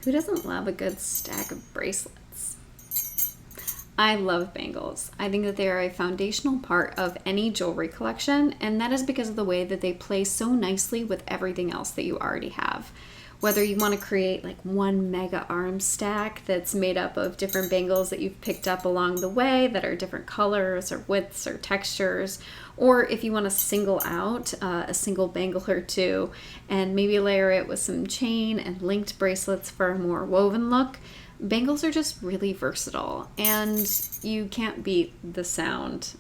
Who doesn't love a good stack of bracelets? I love bangles. I think that they are a foundational part of any jewelry collection, and that is because of the way that they play so nicely with everything else that you already have. Whether you want to create like one mega arm stack that's made up of different bangles that you've picked up along the way that are different colors or widths or textures, or if you want to single out a single bangle or two and maybe layer it with some chain and linked bracelets for a more woven look, bangles are just really versatile and you can't beat the sound.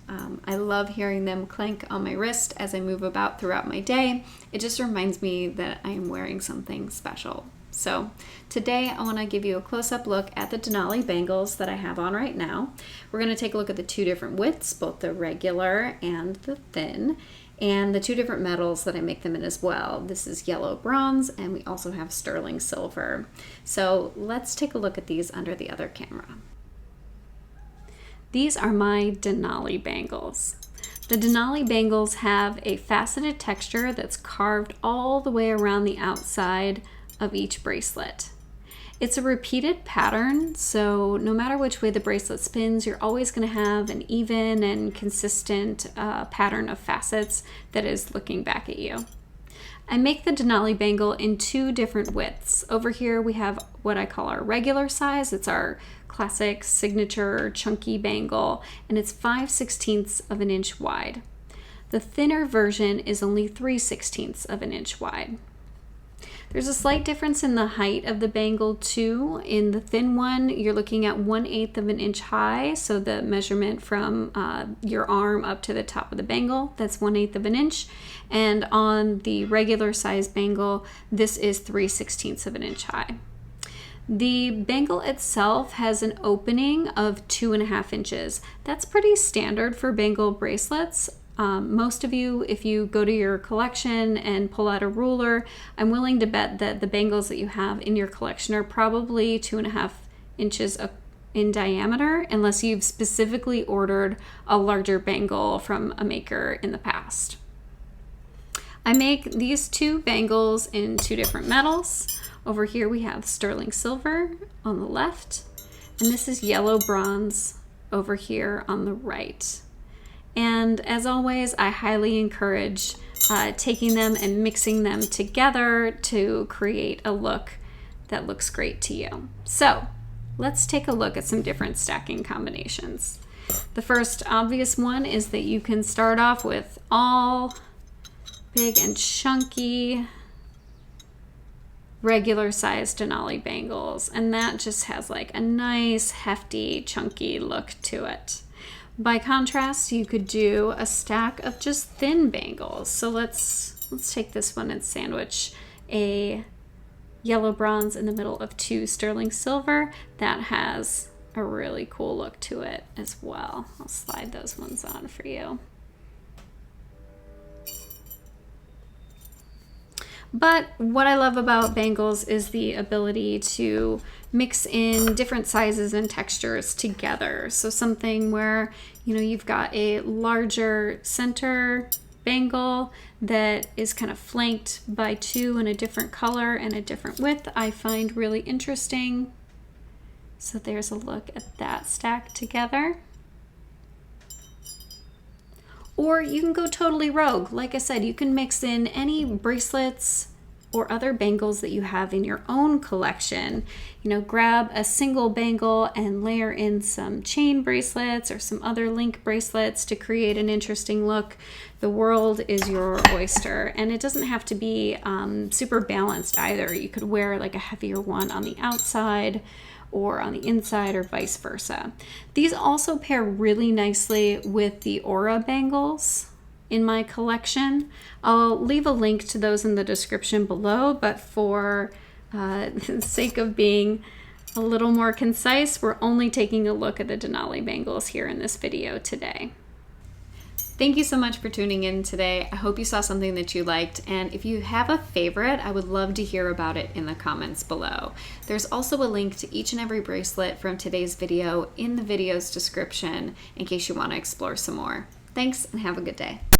I love hearing them clank on my wrist as I move about throughout my day. It just reminds me that I am wearing something special. So today I want to give you a close-up look at the Denali bangles that I have on right now. We're going to take a look at the two different widths, both the regular and the thin, and the two different metals that I make them in as well. This is yellow bronze, and we also have sterling silver. So let's take a look at these under the other camera. These are my Denali bangles. The Denali bangles have a faceted texture that's carved all the way around the outside of each bracelet. It's a repeated pattern, so no matter which way the bracelet spins, you're always going to have an even and consistent pattern of facets that is looking back at you. I make the Denali bangle in two different widths. Over here we have what I call our regular size. It's our classic signature chunky bangle, and it's 5/16 of an inch wide. The thinner version is only 3/16 of an inch wide. There's a slight difference in the height of the bangle too. In the thin one, you're looking at 1/8 of an inch high, so the measurement from your arm up to the top of the bangle, that's 1/8 of an inch. And on the regular size bangle, this is 3/16 of an inch high. The bangle itself has an opening of 2.5 inches. That's pretty standard for bangle bracelets. Most of you, if you go to your collection and pull out a ruler, I'm willing to bet that the bangles that you have in your collection are probably 2.5 inches in diameter, unless you've specifically ordered a larger bangle from a maker in the past. I make these two bangles in two different metals. Over here we have sterling silver on the left, and this is yellow bronze over here on the right. And as always, I highly encourage taking them and mixing them together to create a look that looks great to you. So let's take a look at some different stacking combinations. The first obvious one is that you can start off with all big and chunky regular sized Denali bangles, and that just has like a nice hefty chunky look to it. By contrast, you could do a stack of just thin bangles. So let's take this one and sandwich a yellow bronze in the middle of two sterling silver. That has a really cool look to it as well. I'll slide those ones on for you. But what I love about bangles is the ability to mix in different sizes and textures together. So something where, you know, you've got a larger center bangle that is kind of flanked by two in a different color and a different width, I find really interesting. So there's a look at that stack together. Or you can go totally rogue. Like I said, you can mix in any bracelets or other bangles that you have in your own collection. You know, grab a single bangle and layer in some chain bracelets or some other link bracelets to create an interesting look. The world is your oyster, and it doesn't have to be super balanced either. You could wear like a heavier one on the outside or on the inside, or vice versa. These also pair really nicely with the aura bangles in my collection. I'll leave a link to those in the description below, but for the sake of being a little more concise, we're only taking a look at the Denali bangles here in this video today. Thank you so much for tuning in today. I hope you saw something that you liked, and if you have a favorite, I would love to hear about it in the comments below. There's also a link to each and every bracelet from today's video in the video's description in case you want to explore some more. Thanks, and have a good day.